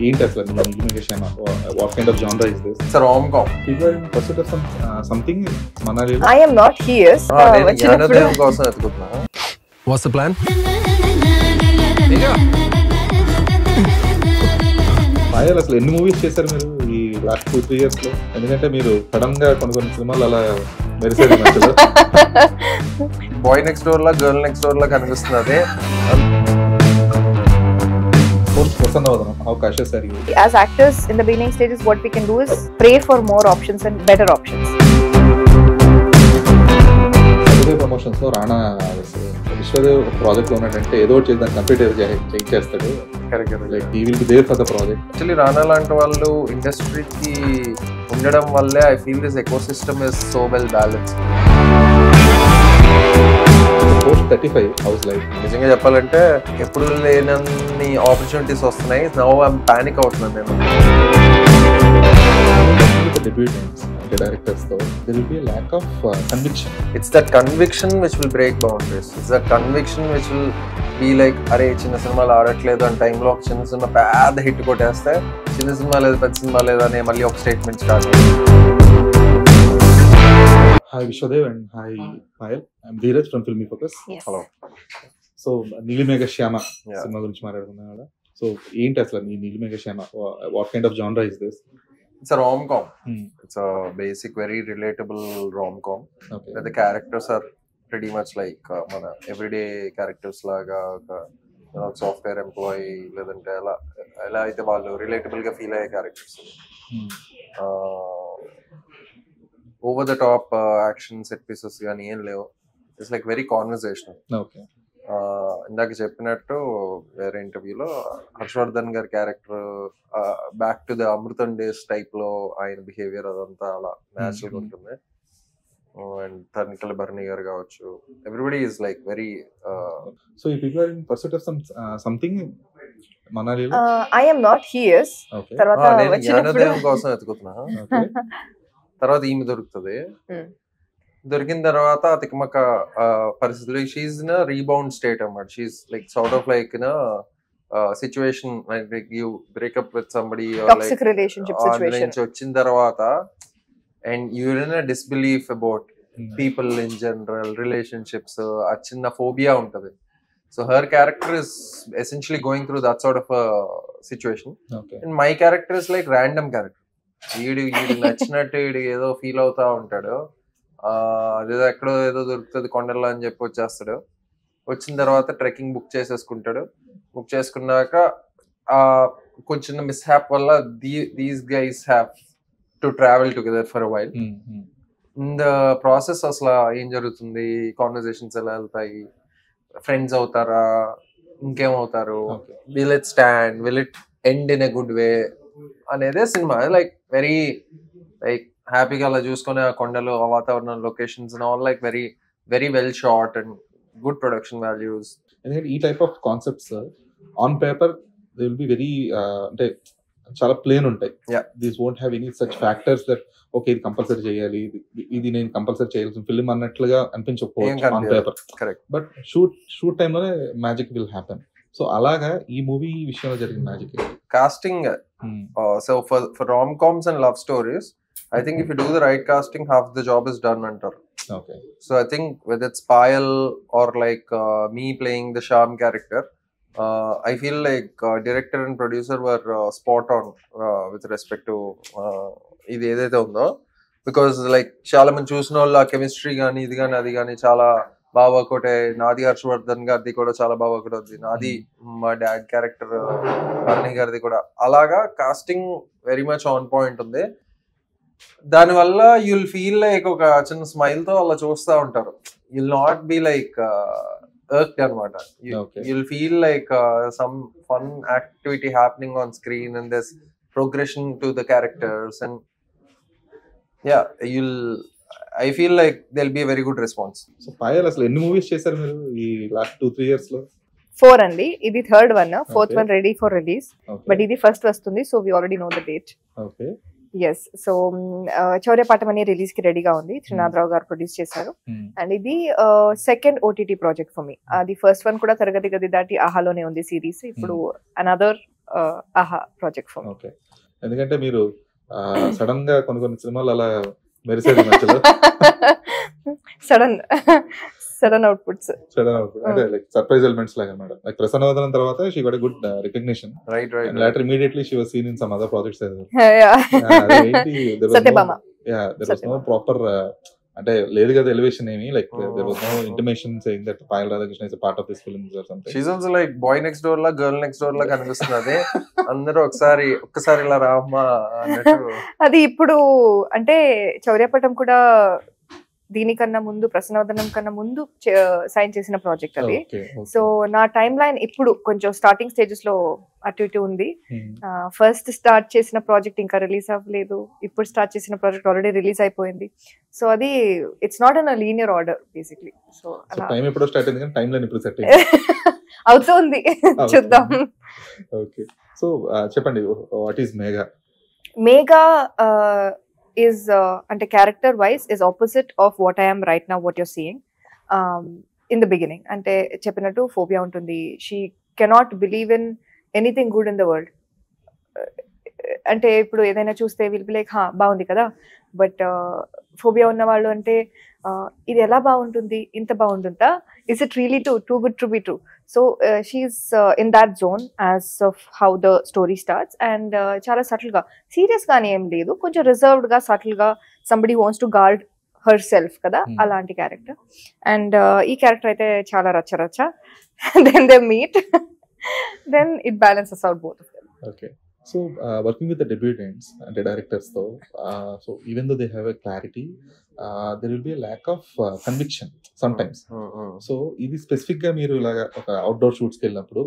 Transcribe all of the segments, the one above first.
ఏంటి అసలు మీ illumination? What kind of genre is this? It's a rom-com. People are in pursuit of something Manali. I am not here. నేను జ్ఞానోదయం కోసం ఎత్తుకుతున్నా. What's the plan? Payal అసలు ఎన్ని మూవీస్ చేశారు మీరు ఈ లాస్ట్ 2-3 years లో? ఎందుకంటే మీరు సడన్ గా కొన్ని సినిమాలు అలా మెరిసేది మధ్యలో. బాయ్ నెక్స్ట్ డోర్ లా గర్ల్ నెక్స్ట్ డోర్ లా కనిపిస్తుంది. How cautious are you? As actors in the beginning stages, what we can do is pray for more options and better options. Promotions లో రాణా విశ్వదేవ్ ఒక ప్రాజెక్ట్ లో ఉన్నట్టంటే ఏదో ఒకటి చేసి దాన్ని కంప్లీట్ చేస్తాడు. Like he will be there for the project. Actually Rana లాంటి వాళ్ళు ఇండస్ట్రీకి ఉండడం వల్లే I feel this eco system is so well balance. Post 35 house life నిజంగా చెప్పాలంటే ఎప్పుడు లేనన్ని ఆపర్చునిటీస్ వస్తున్నాయి. నౌ ఐఎమ్ పానిక్ అవుతున్నాను నేను. డెబ్యూటెంట్స్ అంటే డైరెక్టర్స్ తో there will be a lack of conviction. It's that conviction which will break boundaries. It's that conviction which will be like అరే చిన్న సినిమాలు ఆడట్లేదు అని టైంలో ఒక చిన్న సినిమా పెద్ద హిట్ కొట్టేస్తే చిన్న సినిమా లేదు పెద్ద సినిమా లేదు అనే మళ్ళీ ఒక statement start. Hi Vishwadev and hi Payal. I'm Dheeraj from Filmy Focus. Yes. Hello. So Neelimega Shyama Yeah. Cinema గురించి మాట్లాడుతున్నాం కదా. సో ఏంటి అసలు మీ Neelimega Shyama? What kind of genre is this? It's a rom-com. It's a basic, very relatable rom-com. Okay. Where the characters are pretty much like మన everyday characters లాగా ఒక software employee లేదంటే ఎలా అయితే వాళ్ళు రిలేటబుల్ గా ఫీల్ అయ్యే characters. Over the top action set pieces కానీ ఏం లేవు. It's like very conversational. Okay. ఇందాక చెప్పినట్టు వేరే ఇంటర్వ్యూలో హర్షవర్ధన్ గారి character back to the Amrutham days type లో ఆయన బిహేవియర్ అదంతా అలా న్యాచురల్ గా ఉంటుంది. అండ్ తనికల భరణి గారు కావచ్చు, everybody is like very. So if people are in pursuit of something Manali. I am not here. Okay. తర్వాత నేను వచ్చినప్పుడు జ్ఞానోదయం కోసం ఎత్తుకుతున్నా. Okay. తర్వాత ఈమె దొరుకుతుంది. దొరికిన తర్వాత తికమక పరిస్థితులు షీఈ్ ఇన్ రీబౌండ్ స్టేట్ అన్నమాట. She's like sort of like in situation like you breakup with somebody toxic relationship situation. నుంచి వచ్చిన తర్వాత and you're in disbelief about people in general relationships. ఆ చిన్న ఫోబియా ఉంటది. So her character is essentially going through that sort of situation. Okay. And my character is like random character. వీడు నచ్చినట్టు వీడు ఏదో ఫీల్ అవుతా ఉంటాడు. అదేదో ఎక్కడో ఏదో దొరుకుతుంది కొండల్లో అని చెప్పి వచ్చేస్తాడు. వచ్చిన తర్వాత ట్రెక్కింగ్ బుక్ చేసేసుకుంటాడు. బుక్ చేసుకున్నాక కొంచెం మిస్ హ్యాప్ వల్ల these guys have to travel together for a while. In the process అసలు ఏం జరుగుతుంది, కాన్వర్సేషన్స్ ఎలా వెళ్తాయి, ఫ్రెండ్స్ అవుతారా, ఇంకేమవుతారు, will it stand, will it end in a good way అనేదే సినిమా. లైక్ వెరీ లైక్ హ్యాపీగా అలా చూసుకునే ఆ కొండలు, ఆ వాతావరణం, locations all like very very well shot and good production values. ఎందుకంటే ఈ type of concepts on paper they will be very అంటే చాలా ప్లేన్ ఉంటాయి. These won't have any such factors that okay ఇది కంపల్సరీ చేయాలి, ఇది నేను కంపల్సరీ చేయాల్సిన ఫిల్మ్ అన్నట్లుగా అనిపించకపోవచ్చు on paper. Correct. But shoot టైంలోనే మ్యాజిక్ విల్ హ్యాపెన్. సో అలాగా ఈ మూవీ విషయంలో జరిగిన magic casting. So for rom-coms and love stories, I think if you do the right casting, half the job is done antar. Okay. So I think whether it's Payal or like me playing the Shyam character, I feel like director and producer were spot on with respect to ఇది ఏదైతే ఉందో. Because like చాలా మంది చూసిన వాళ్ళు ఆ chemistry కానీ ఇది కానీ అది కానీ చాలా బాగా వర్కౌట్ అయ్యాయి. నాది హర్షవర్ధన్ గారిది కూడా చాలా బాగా వర్కౌట్ అవుతుంది. నాది మా డాడ్ క్యారెక్టర్ భరణి గారిది కూడా అలాగా casting very much on point ఉంది. దానివల్ల యుల్ ఫీల్ లైక్ ఒక చిన్న స్మైల్ తో అలా చూస్తూ ఉంటారు. యుల్ నాట్ బి లైక్ ఎర్క్డ్ అనమాట. You'll feel like some fun activity happening on screen and this progression to the characters and I feel like there'll be a very good response. So Payal అసలు ఎన్ని movies చేశారు మీరు ఈ last 2-3 years లో? 4 అండి. ఇది third one. Fourth Okay. One ready for release. But ఇది first వస్తుంది. So we already know the date. Okay. Yes. So Chauryapaatam అనే రిలీజ్ కి రెడీగా ఉంది. త్రినాథరావు గారు ప్రొడ్యూస్ చేశారు. అండ్ ఇది second OTT project for me. అది ఫస్ట్ వన్ కూడా తరగతి గది దాటి ఆహాలోనే ఉంది సిరీస్. ఇప్పుడు అనదర్ ఆహా ప్రాజెక్ట్ ఫర్. ఓకే, ఎందుకంటే మీరు సడన్ గా కొన్ని సినిమాలు అలా మెరిసేది మధ్యలో. సడన్ అవుట్పుట్స్, అంటే లైక్ సర్ప్రైజ్ ఎలిమెంట్స్ లాగా మేడం. లైక్ ప్రసన్నవదనం తర్వాత she got a good recognition. Right And later immediately she was seen in some other projects as well. There was Satyabhama. there was no proper అంటే లేదు కదా elevation ఏమి, like there was no intimation saying that Payal Radhakrishna is a part of this film or something. She's also like boy next door లా girl next door లా కనిపిస్తుంది. అదే అందరూ ఒక్కసారి ఇలా రామ్మా అన్నట్టు. అది ఇప్పుడు అంటే చౌర్యాపటం కూడా దీనికన్నా ముందు, ప్రసన్నవదనం కన్నా ముందు సైన్ చేసిన ప్రాజెక్ట్ అది. సో నా టైమ్ లైన్ ఇప్పుడు కొంచెం స్టార్టింగ్ స్టేజెస్ లో అటు ఇటు ఉంది. ఫస్ట్ స్టార్ట్ చేసిన ప్రాజెక్ట్ ఇంకా రిలీజ్ అవ్వలేదు, ఇప్పుడు స్టార్ట్ చేసిన ప్రాజెక్ట్ ఆల్రెడీ రిలీజ్ అయిపోయింది. సో అది it's not in linear order basically. So time ఎప్పుడు స్టార్ట్ అయింది కానీ టైం లైన్ ఇప్పుడు సెట్ అయింది. అవుతుంది, చూద్దాం. ఓకే, సో చెప్పండి, what is Megha? Megha is ante character wise is opposite of what I am right now, what you're seeing. In the beginning ante cheppinattu phobia untundi. She cannot believe in anything good in the world. అంటే ఇప్పుడు ఏదైనా చూస్తే will be like బాగుంది కదా, but phobia ఉన్న వాళ్ళు అంటే ఇది ఎలా బాగుంటుంది, ఇంత బాగుంటుందా, is it really too good to be true. So she's in that zone as of how the story starts. And చాలా సటిల్ గా, సీరియస్ గానే ఏం లేదు, కొంచెం రిజర్వ్డ్ గా, సటిల్ గా, somebody wants to guard herself కదా, అలాంటి క్యారెక్టర్. అండ్ ఈ క్యారెక్టర్ అయితే చాలా రచ్చ. Then they meet, then it balances out both of them. Okay, so working with the debutants and the directors though, so even though they have a clarity, there will be a lack of conviction sometimes. So ఇది specific గా మీరు ఇలాగా ఒక outdoor షూట్స్కి వెళ్ళినప్పుడు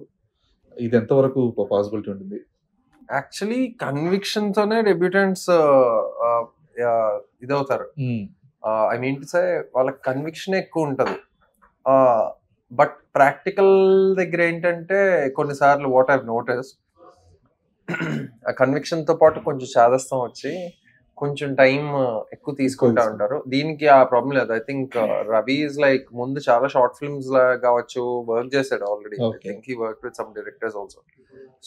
ఇది ఎంత వరకు possibility ఉంటుంది? యాక్చువల్లీ కన్విక్షన్ తోనే డెబ్యూటెంట్స్ ఇదవుతారు. ఐ మీన్ టు సే వాళ్ళకి కన్విక్షన్ ఎక్కువ ఉంటది. బట్ ప్రాక్టికల్ దగ్గర ఏంటంటే కొన్నిసార్లు వాట్ ఐవ్ నోటీస్డ్, ఆ కన్విక్షన్ తో పాటు కొంచెం చాదస్తం వచ్చి కొంచెం టైం ఎక్కువ తీసుకుంటా ఉంటారు. దీనికి ఆ ప్రాబ్లం లేదు. I think Ravi is like ముందు చాలా షార్ట్ ఫిల్మ్స్ కావచ్చు వర్క్ చేశాడు already. I think he work with some directors also.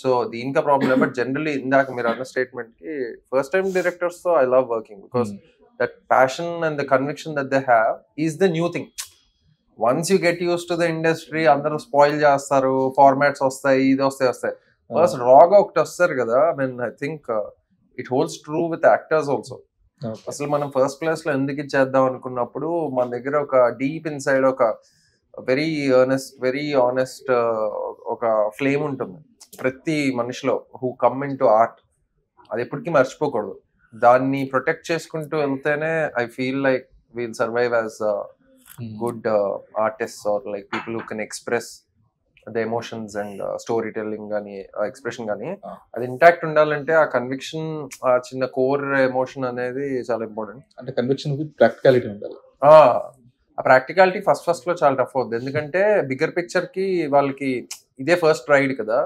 So దీనికి ప్రాబ్లం లేదు. బట్ జనరల్లీ ఇందాక మీరు అన్న స్టేట్మెంట్ కి ఫస్ట్ టైం డైరెక్టర్స్ తో I love working because that passion and the conviction that they have is the new thing. Once you get use to the industry అందరూ spoil చేస్తారు, formats వస్తాయి, ఇది వస్తాయి. ఫస్ట్ రాగా ఒకటి వస్తారు కదా. I mean I think it holds true with actors also. అసలు మనం ఫస్ట్ ప్లేస్ లో ఎందుకు ఇచ్చేద్దాం అనుకున్నప్పుడు మన దగ్గర ఒక డీప్ ఇన్సైడ్ ఒక వెరీ ఆనెస్ట్ ఒక ఫ్లేమ్ ఉంటుంది ప్రతి మనిషిలో who come in to art. అది ఎప్పటికీ మర్చిపోకూడదు. దాన్ని ప్రొటెక్ట్ చేసుకుంటూ వెళ్తేనే I feel like we'll survive as good artist or like people who can express the emotions and story telling కానీ ఎక్స్ప్రెషన్ కానీ అది ఇంటాక్ట్ ఉండాలంటే ఆ కన్విక్షన్, ఆ చిన్న కోర్ ఎమోషన్ అనేది చాలా ఇంపార్టెంట్. అంటే కన్విక్షన్ విత్ ప్రాక్టికాలిటీ ఉండాలి. ఆ ప్రాక్టికాలిటీ ఫస్ట్ లో చాలా టఫ్ అవుతుంది. ఎందుకంటే బిగ్గర్ పిక్చర్ కి వాళ్ళకి ఇదే ఫస్ట్ రైడ్ కదా.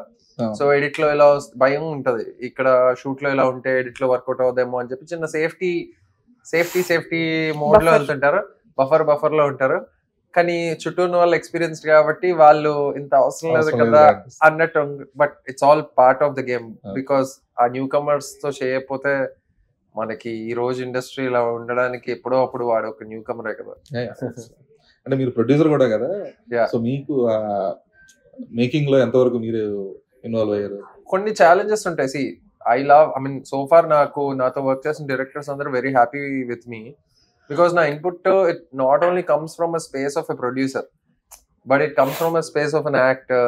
సో ఎడిట్ లో ఇలా భయం ఉంటది, ఇక్కడ షూట్ లో ఇలా ఉంటే ఎడిట్ లో వర్కౌట్ అవుదేమో అని చెప్పి చిన్న సేఫ్టీ మోడ్ లో వెళ్తుంటారు, బఫర్ లో ఉంటారు. కానీ చుట్టూ ఉన్న వాళ్ళు ఎక్స్పీరియన్స్డ్ కాబట్టి వాళ్ళు ఇంత అవసరం లేదు కదా అన్నట్టు. But it's all part of the game because ఆ న్యూ కమర్స్ తో చేయకపోతే మనకి ఈ రోజు ఇండస్ట్రీ ఇలా ఉండడానికి ఎప్పుడో అప్పుడు వాడు ఒక న్యూ కమరే కదా. అంటే మీరు ప్రొడ్యూసర్ కూడా కదా, సో మీకు మేకింగ్ లో ఎంతవరకు మీరు ఇన్వాల్వ్ అయ్యారు? కొన్ని ఛాలెంజెస్ ఉంటాయి. See I mean so far నాతో వర్క్ చేసిన డైరెక్టర్స్ అందరూ very happy with me. Because na input it not only comes from a space of a producer, but it comes from a space of an actor.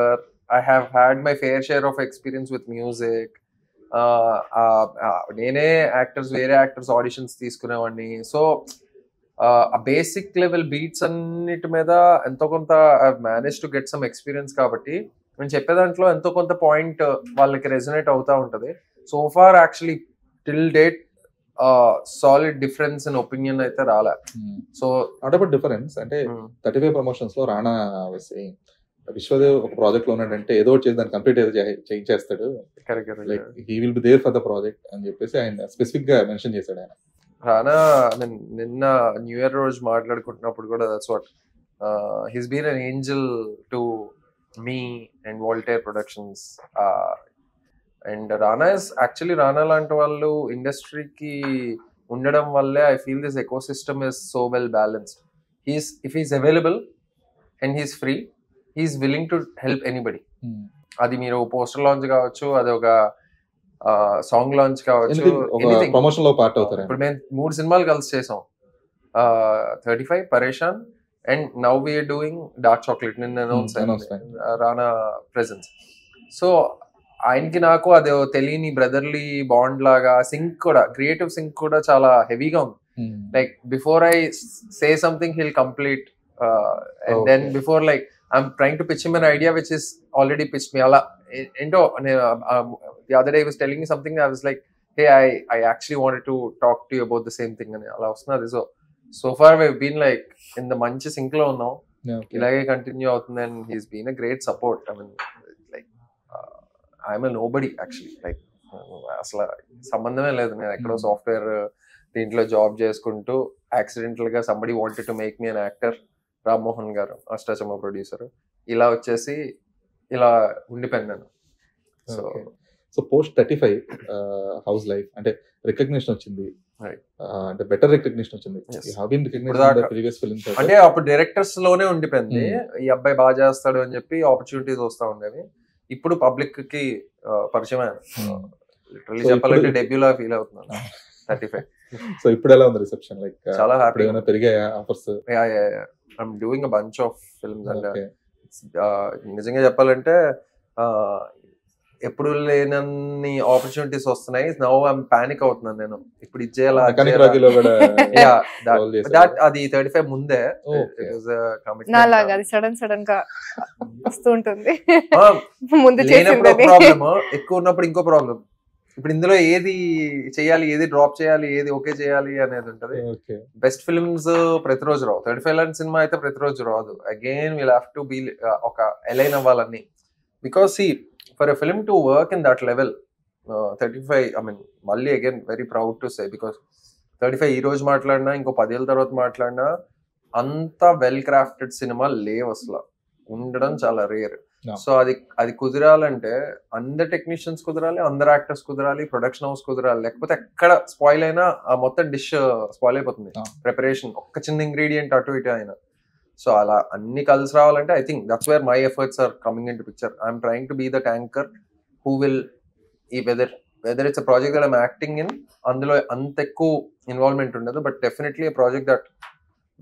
I have had my fair share of experience with music. Nene actors, vere actors auditions తీసుకునేవాడిని. So ఆ basic level beats అన్నిటి మీద ఎంతో కొంత I manage to get some experience కాబట్టి నేను చెప్పే దాంట్లో ఎంతో కొంత పాయింట్ వాళ్ళకి రెజొనేట్ అవుతా ఉంటది. So far actually till date solid difference in opinion అయితే రాలే. సో నాట్ అబౌట్ డిఫరెన్స్ అంటే 35 ప్రమోషన్స్ లో రాణా విశ్వదేవ్ ఒక ప్రాజెక్ట్ లో ఉన్నాడంటే ఏదో చేసి దాన్ని కంప్లీట్ ఏదో చేయించేస్తాడు, like he will be there for the project అని చెప్పేసి ఆయన స్పెసిఫిక్ గా మెన్షన్ చేశాడు ఆయన. రానా నిన్న న్యూ ఇయర్ రోజు మాట్లాడుకుంటున్నప్పుడు కూడా that's what he's been an angel to me and Waltair productions. And Rana is actually Rana లాంటి వాళ్ళు ఇండస్ట్రీకి ఉండడం వల్లే I feel this eco system is so well balanced. If he's available and he's free, he's willing to help anybody. అది మీరు poster launch కావచ్చు, అది ఒక సాంగ్ లాంచ్ కావచ్చు, ప్రమోషన్ లో పార్ట్ అవుతారు. ఇప్పుడు మేము 3 సినిమాలు కలిసి చేసాం, 35, Pareshan, and now we are doing dark chocolate. నిన్న అనౌన్స్ రానా ప్రెజెన్స్. సో ఆయనకి నాకు అదే తెలియని బ్రదర్లీ బాండ్ లాగా, సింక్ కూడా, క్రియేటివ్ సింక్ కూడా చాలా హెవీగా ఉంది. Like before I say something he'll complete, and then before like I'm trying to pitch him an idea which is already pitched me. అలా ఏంటో the other day he was telling me something, I was like, hey, I actually wanted to talk to you about the same thing అని అలా వస్తున్నది. So far we've been like in the మంచి sync లో ఉన్నాం, ఇలాగే continue అవుతుంది. And he's been a great support. I mean like I'm a nobody actually, like అసలు సంబంధమే లేదు. నేను ఎక్కడో సాఫ్ట్వేర్ దీంట్లో జాబ్ చేసుకుంటూ యాక్సిడెంటల్ గా somebody wanted to make me an actor, Rammohan గారు అష్టాచమ్మ ప్రొడ్యూసర్, ఇలా వచ్చేసి ఇలా ఉండిపోయాను. సో పోస్ట్ 35 హౌస్ లైఫ్ అంటే రికగ్నిషన్ వచ్చింది, అంటే బెటర్ రికగ్నిషన్ వచ్చింది. అంటే అప్పుడు డైరెక్టర్స్ లోనే ఉండిపోయింది, ఈ అబ్బాయి బాగా చేస్తాడు అని చెప్పి ఆపర్చునిటీస్ వస్తా ఉండేవి. ఇప్పుడు పబ్లిక్ కి పరిచయం లిటరల్లీ చెప్పాలంటే డెబ్యూలా ఫీల్ అవుతున్నాను 35. సో ఇప్పుడు ఎలా ఉంది రిసెప్షన్? లైక్ చాలా హ్యాపీ. పెరిగాయా offers? I'm doing a bunch of films. And నిజంగా చెప్పాలంటే ఎప్పుడు లేనన్ని ఆపర్చునిటీస్ వస్తున్నాయి. నౌ ఐఎమ్ పానిక్ అవుతున్నాను నేను, ఇప్పుడు ఇది చేయాలా. అది 35 ముందే సడన్ గా వస్తూ ఉంటుంది. ప్రాబ్లమ్ ఎక్కువ ఉన్నప్పుడు ఇంకో ప్రాబ్లం. ఇప్పుడు ఇందులో ఏది చేయాలి, ఏది డ్రాప్ చేయాలి, ఏది ఓకే చేయాలి అనేది ఉంటది. బెస్ట్ ఫిల్మ్స్ ప్రతిరోజు రావు. 35 లాంటి సినిమా అయితే ప్రతిరోజు రాదు. Again will have to be ఒక ఎలైన్ అవ్వాలని. Because see for a film to work in that level 35, I mean మళ్ళీ again very proud to say, because 35 ఈ రోజు మాట్లాడినా ఇంకో 10 ఏళ్ళ తర్వాత మాట్లాడినా అంత వెల్ క్రాఫ్టెడ్ సినిమా లేవు అసలు, ఉండడం చాలా రేర్. సో అది కుదరాలంటే అందరు టెక్నీషియన్స్ కుదరాలి, అందరు యాక్టర్స్ కుదరాలి, ప్రొడక్షన్ హౌస్ కుదరాలి. లేకపోతే ఎక్కడ స్పాయిల్ అయినా ఆ మొత్తం డిష్ స్పాయిల్ అయిపోతుంది. ప్రిపరేషన్ ఒక్క చిన్న ఇంగ్రీడియంట్ అటు ఇటు అయినా. సో అలా అన్ని కలిసి రావాలంటే I think that's where my efforts are coming in to picture. I'm trying to be that anchor who will whether it's a project that I'm acting in, అందులో అంత ఎక్కువ ఇన్వాల్వ్మెంట్ ఉండదు, but definitely a project that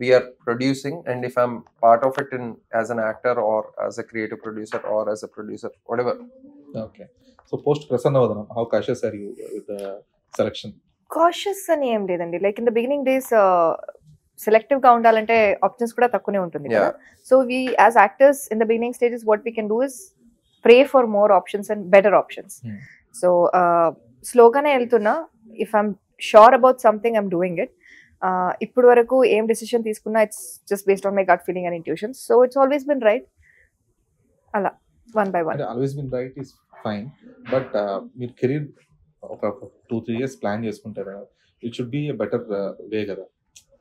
we are producing, and if I'm part of it in as an actor or as a creative producer or as a producer, whatever. Okay, so post Prasanna Vadanam, how cautious are you with the selection? Cautious ani em ledandi, like in the beginning days selective ga undalante options kuda takkune untundi kada. So we as actors in the beginning stages what we can do is pray for more options and better options. So slow gaane eltuna, if I'm sure about something I'm doing it. ఇప్పుడు వరకు ఏం decision తీసుకున్నా it's just based on my gut feeling and intuition. So it's always been right. అలా one by one always been right is fine, but మీరు career ఒక 2-3 years plan చేసుకుంటారు, it should be a better way కదా.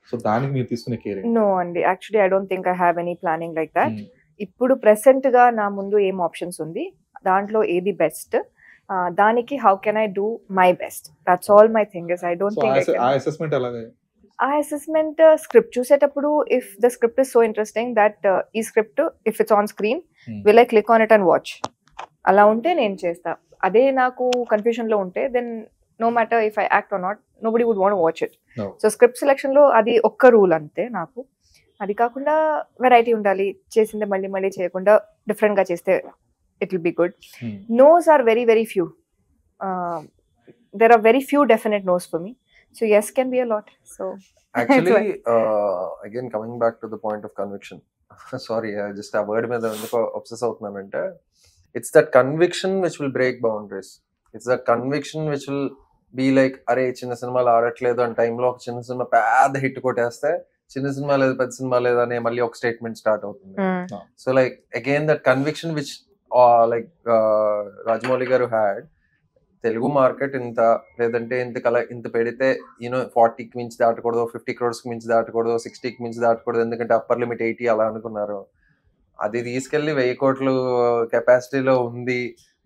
So దానికి మీరు తీసుకునే care? No అండి, actually I don't think I have any planning like that. ఇప్పుడు present గా నా ముందు ఏం ఆప్షన్స్ ఉంది, దాంట్లో ఏది బెస్ట్, దానికి how can I do my best, that's all my thing is. I don't think ఆ అసెస్మెంట్ అలాగే. ఆ అసెస్మెంట్ స్క్రిప్ట్ చూసేటప్పుడు if the script is so interesting that ఈ script if it's on screen will I click on it and watch, అలా ఉంటే నేను చేస్తా. అదే నాకు కన్ఫ్యూజన్ లో ఉంటే then no matter if I act or not, nobody would want watch it. So script selection లో అది ఒక్క రూల్ అంతే నాకు. అది కాకుండా వెరైటీ ఉండాలి, చేసిందే మళ్ళీ మళ్ళీ చేయకుండా డిఫరెంట్ గా చేస్తే it will be good. Nos are very very few, there are very few definite no's for me. So yes can be a lot. So actually again coming back to the point of conviction, sorry I just a word మీద ఎందుకో obsess అవుతున్నానంటే, it's that conviction which will break boundaries. It's that conviction which will be like అరే చిన్న సినిమాలు ఆడట్లేదు అని టైంలో ఒక చిన్న cinema పెద్ద హిట్ కొట్టేస్తే చిన్న సినిమా లేదు పెద్ద సినిమా లేదు అనే మళ్ళీ ఒక స్టేట్మెంట్ స్టార్ట్ అవుతుంది. So like again that conviction which like Rajamouli గారు హ్యాడ్, తెలుగు మార్కెట్ ఇంత లేదంటే ఇంత పెడితే యూనో 40కి మించి దాటకూడదు, 50 crores మించి దాటకూడదు, 60కి మించి దాటకూడదు, ఎందుకంటే అప్పర్ లిమిట్ 80 అలా అనుకున్నారు. అది తీసుకెళ్లి 1000 కోట్లు కెపాసిటీలో ఉంది,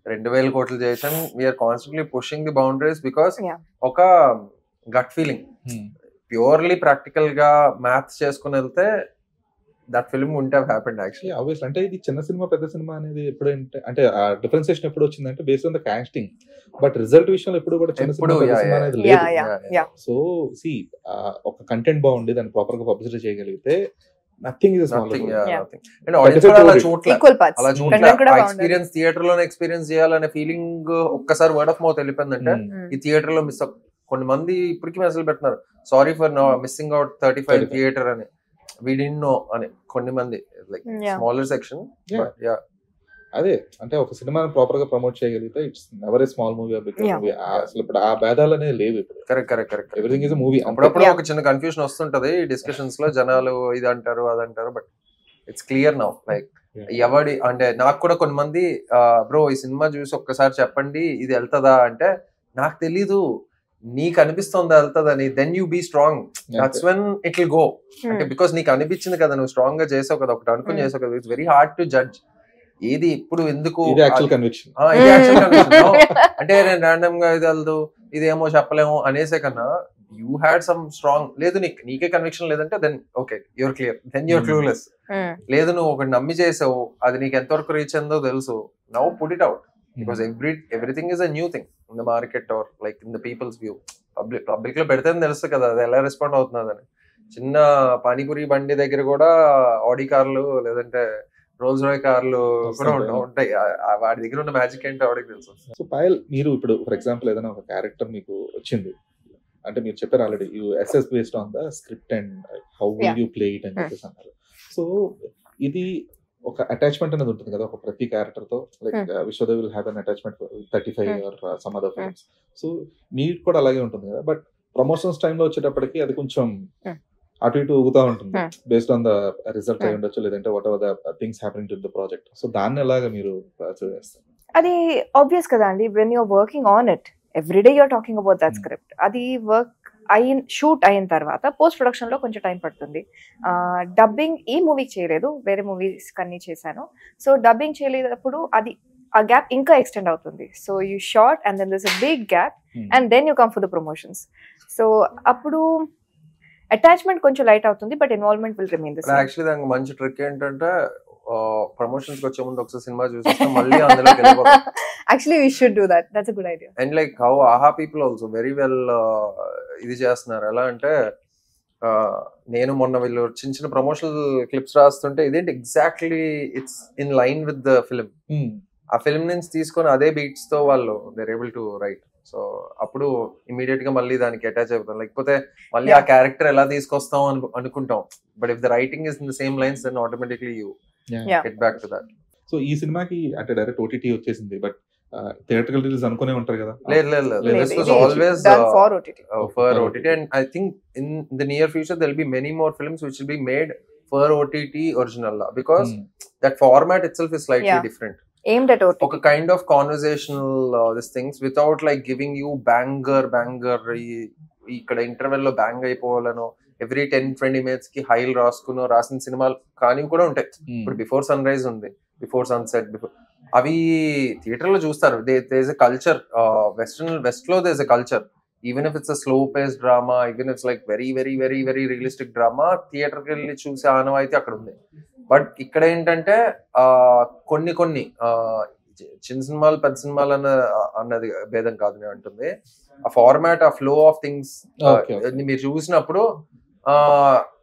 2000 కోట్లు చేసాం. We're constantly pushing the boundaries because Yeah. ఒక గట్ ఫీలింగ్, ప్యూర్లీ ప్రాక్టికల్ గా మ్యాథ్స్ చేసుకుని వెళ్తే that film won't have happened actually. Obviously అంటే ఇది చిన్న సినిమా పెద్ద సినిమా అనేది ఎప్పుడంటే అంటే ఆ డిఫరెన్సియేషన్ ఎప్పుడు వచ్చిందంటే based on the casting, but result విషయంలో ఎప్పుడు కూడా చిన్న సినిమా పెద్ద సినిమా అనేది లేదు. Yeah. సో సి ఒక కంటెంట్ బాగుండి దాన్ని ప్రాపర్ గా పబ్లిసిటీ చేయగలిగితే nothing is small. And audience కూడా అలా చూడలే, Equal parts. అలా Content చూడలే. కూడా ఆ బాగుండాలి. ఎక్స్పీరియన్స్ థియేటర్ లోనే ఎక్స్పీరియన్స్ చేయాలనే ఫీలింగ్ ఒక్కసారి వర్డ్ ఆఫ్ మౌత్ వెళ్ళిపోయిందంటే ఈ థియేటర్ లో మిస్ కొన్ని మంది ఇప్పటికీ మెసేజ్ పెడుతున్నారు, sorry for missing out 35 theatre అని, వి డిడ్ంట్ నో అని కొన్ని మంది, like Yeah. Smaller section. Yeah. అదే అంటే ఒక సినిమాని ప్రాపర్ గా ప్రమోట్ చేయగలిగితే it's never a small movie. అసలు ఇప్పుడు ఆ భేదాలు అనేది లేవు ఇప్పుడు. కరెక్ట్. Everything is movie. అప్పుడప్పుడు ఒక చిన్న కన్ఫ్యూజన్ వస్తుంటది డిస్కషన్స్ లో, జనాలు ఇది అంటారు అది అంటారు, but it's clear now. Like ఎవడి అంటే నాకు కూడా కొన్ని మంది బ్రో ఈ సినిమా చూసి ఒక్కసారి చెప్పండి ఇది వెళ్తదా అంటే, నాకు తెలీదు, నీకు అనిపిస్తుందా వెళ్తదని, then you be strong, that's when it will go. అంటే బికాస్ నీకు అనిపించింది కదా, నువ్వు స్ట్రాంగ్ గా చేసావు కదా, ఒకటి అనుకుని చేసావు కదా. It's very hard to judge ఏది ఇప్పుడు ఎందుకు. ఇది యాక్చువల్ కన్విక్షన్. అంటే నేను ర్యాండమ్ గా ఇది వెళ్దు ఇదేమో చెప్పలేము అనేసే కన్నా, యూ హ్యాడ్ సమ్ స్ట్రాంగ్, లేదు నీకే కన్విక్షన్ లేదంటే then okay you're clear, then you're clueless. లేదు నువ్వు ఒకటి నమ్మి చేసావు, అది నీకు ఎంతవరకు రీచ్ అయిందో తెలుసు, now put it out. Because everything is a new thing in the market or like in the people's view. Public లో పెడితే తెలుసు కదా అది ఎలా రెస్పాండ్ అవుతున్నదని. చిన్న పానీపూరి బండి దగ్గర కూడా ఆడి కార్లు లేదంటే రోల్స్ రాయ్ కార్లు కూడా ఉంటాయి. వాడి దగ్గర ఉన్న మ్యాజిక్ ఏంటో వాడికి తెలుసు. సో పాయల్, మీరు ఇప్పుడు ఫర్ ఎగ్జాంపుల్ ఏదైనా ఒక క్యారెక్టర్ మీకు వచ్చింది అంటే మీరు చెప్పారు already you assess based on the script and how will you play it అని చెప్పేసి అన్నారు. సో ఇది ఒక అటాచ్మెంట్ అనేది ఉంటుంది కదా ఒక ప్రతి క్యారెక్టర్ తో. Like Vishwadev will have an attachment 35 or some other films. So మీకు కూడా అలాగే ఉంటుంది కదా, బట్ ప్రమోషన్స్ టైంలో వచ్చేటప్పటికి అది కొంచెం అటు ఇటు ఊగుతా ఉంటుంది బేస్డ్ ఆన్ ద రిజల్ట్ అయి ఉండొచ్చు, లేదంటే whatever the things happening to the project. So దాన్ని ఎలాగా మీరు చేస్తారు? అది ఆబ్వియస్ కదా అండి, when you're working on it everyday you're talking about that script. అది వర్క్ షూట్ అయిన తర్వాత పోస్ట్ ప్రొడక్షన్ లో కొంచెం టైం పడుతుంది. డబ్బింగ్ ఈ మూవీకి చేయలేదు, వేరే మూవీస్ కన్నీ చేశాను. సో డబ్బింగ్ చేయలేదప్పుడు అది ఆ గ్యాప్ ఇంకా ఎక్స్టెండ్ అవుతుంది. So you shoot and then this a big gap and then you come for the promotions. So అప్పుడు అటాచ్మెంట్ కొంచెం లైట్ అవుతుంది, but involvement will remain the same. Actually దానికి మంచి ట్రిక్ ఏంటంటే ప్రమోషన్స్ కి వచ్చే ముందు ఒకసారి సినిమా చూసేస్తే మళ్ళీ అందులోకి వెళ్ళిపోతాం. Actually we should do that. That's a good idea. And like how AHA people also very well ఇది చేస్తున్నారు. ఎలా అంటే నేను మొన్న వీళ్ళు చిన్న ప్రమోషనల్ క్లిప్స్ రాస్తుంటే ఇదేంటి exactly it's in line with the film. ఆ ఫిల్మ్ నుంచి తీసుకొని అదే బీట్స్ తో వాళ్ళు they're able to right. So అప్పుడు ఇమీడియట్ గా మళ్ళీ దానికి అటాచ్ అయిపోతాం. లేకపోతే మళ్ళీ ఆ క్యారెక్టర్ ఎలా తీసుకొస్తాం అనుకుంటాం, but if the writing is in the same lines then automatically you get back to that. So ఈ సినిమాకి అంటే డైరెక్ట్ ఓటీటీ వచ్చేసింది, బట్ థియేట్రికల్ రిలీజ్ అనుకునే ఉంటారు కదా? లేదు, this was always for OTT. For OTT, and I think in the near future there will be many more films which will be made for OTT original because that format itself is slightly different. Aimed at OTT. Okay, kind of conversational these things without like giving you banger ఇక్కడ interval లో bang అయిపోవాలనో every 10-20 minutes కి హైల్ రాసిన సినిమాలు కానీ కూడా ఉంటాయి. ఇప్పుడు బిఫోర్ సన్ రైజ్ ఉంది, బిఫోర్ సన్సెట్, అవి థియేటర్ లో చూస్తారు. There is a culture, west లో there is a culture. Even if it's a slow pace drama, even it's like very very very very realistic drama, theatre కి వెళ్ళి చూసే ఆనవాయితీ అక్కడ ఉంది. బట్ ఇక్కడ ఏంటంటే కొన్ని చిన్న సినిమాలు పెద్ద సినిమాలు అన్నది భేదం కాదు నేను అంటుంది. ఆ ఫార్మాట్, ఆ ఫ్లో ఆఫ్ థింగ్స్ మీరు చూసినప్పుడు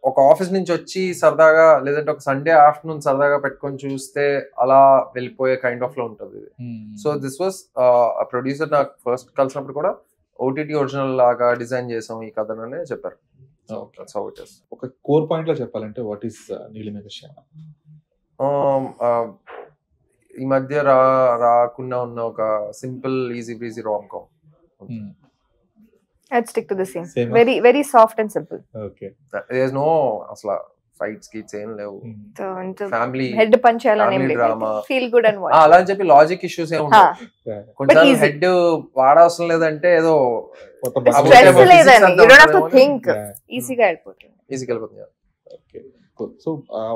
ఒక ఆఫీస్ నుంచి వచ్చి సరదాగా లేదంటే ఒక సండే ఆఫ్టర్నూన్ సరదాగా పెట్టుకొని చూస్తే అలా వెళ్ళిపోయే కైండ్ ఆఫ్ లో ఉంటుంది. సో దిస్ వాస్ ప్రొడ్యూసర్ నాకు ఫస్ట్ కలిసినప్పుడు కూడా ఓటీటీ ఒరిజినల్ లాగా డిజైన్ చేసాం ఈ కథననే చెప్పారు. ఒక కోర్ పాయింట్ లో చెప్పాలంటే వాట్ ఈస్ నీలిమేఘ శ్యామ? ఈ మధ్య రాకుండా ఉన్న ఒక simple easy breezy rom com. I'd stick to the same. Very very soft and simple. Okay. There's no asla fights కి ఏం లేవు. ఫ్యామిలీ హెడ్ పంచ్ చేయాలని ఏం లేదు. Feel good and watch. అలా అని చెప్పి లాజిక్ ఇష్యూస్ ఏం ఉండవు. కొంచెం హెడ్ వాడవసరం లేదంటే ఏదో స్ట్రెస్ లేదని you don't have to think. ఈజీగా వెళ్ళిపోతుంది. Okay. Cool. So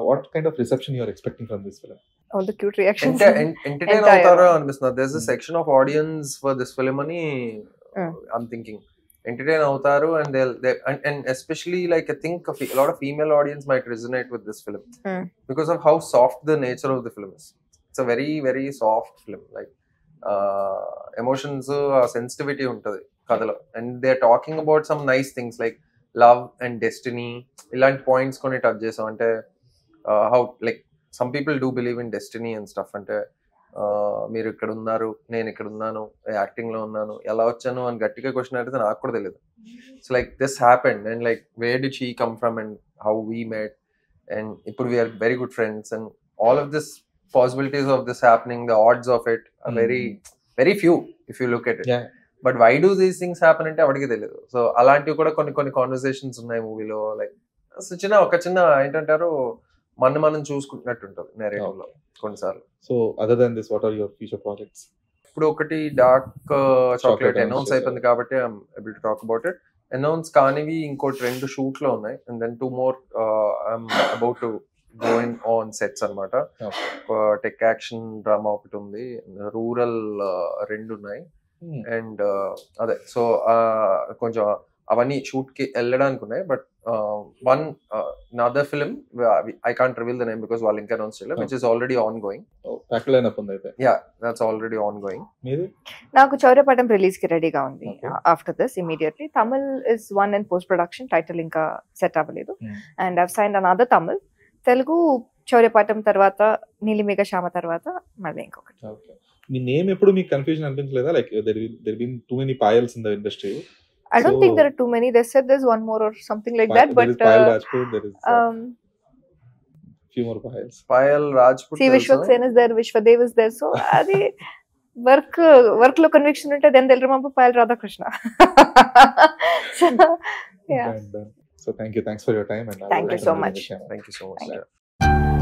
what kind of reception you are expecting from this film? all the cute reactions. Entertain Entire. అవుతారో అనిపిస్తుంది. there's a section of audience for this film అని I'm thinking entertain అవుతారు, and and especially like I think a lot of female audience might resonate with this film because of how soft the nature of the film is. It's a very very soft film, like emotions, sensitivity untadi kadalo, and they're talking about some nice things like love and destiny. ఇలాంటి points కొన్ని touch చేసాం. అంటే how like some people do believe in destiny and stuff. అంటే మీరు ఇక్కడ ఉన్నారు, నేను ఇక్కడ ఉన్నాను, యాక్టింగ్ లో ఉన్నాను, ఎలా వచ్చాను అని గట్టిగా క్వశ్చన్ అడిగితే నాకు కూడా తెలియదు. So like this happened, and like where did she come from and how we met, and ఇప్పుడు we're very good friends, and all of this possibilities of this happening, the odds of it are very very few if you look at it. But why do these things happen అంటే వాడికి తెలియదు. So అలాంటివి కూడా కొన్ని conversations ఉన్నాయి మూవీలో. Like ఒక చిన్న ఏంటంటారు, మనం చూసుకుంటున్నట్టు ఉంటుంది నేరేటివ్ లో కొన్నిసార్లు. So other than this, what are your future projects? ఇప్పుడు ఒకటి డార్క్ చాక్లెట్ అనౌన్స్ అయిపోయింది కాబట్టి I'm able to talk about it. Announce కానివి ఇంకోటి 2 షూట్ లో ఉన్నాయి, and then 2 more I'm about to go in on sets అనమాట. టెక్ యాక్షన్ డ్రామా ఒకటి ఉంది, రూరల్ 2 ఉన్నాయి, అండ్ అదే. సో కొంచెం అవన్నీ షూట్ కి వెళ్ళడానికి ఉన్నాయి. But one another film, I can't reveal the name because వాళ్ళు ఇంకా అనౌన్స్ చేయలేదు, which is already ongoing. Yeah, that's already ongoing. నాకు చౌర్యపటం రిలీజ్ కి రెడీగా ఉంది after this immediately. Tamil is one in post production, title ఇంకా సెట్ అవ్వలేదు, and I've signed another Tamil. Telugu Chauryapaatam తర్వాత నీలిమేఘ శ్యామ తర్వాత మళ్ళీ ఇంకొకటి. మీ నేమ్ ఎప్పుడు మీకు కన్ఫ్యూజన్ అనిపించలేదా? Like there been too many Payals in the industry. I don't think there are too many. They said there's one more or something like that. But Payal Rajput, there is few more Payals. Payal Rajput. See, Vishwasen is there, Vishwadev is there. So, adi work lo conviction unte, then they'll remember Payal Radhakrishna. So, yeah. So thanks for your time, and thank you so much. Thank you so much.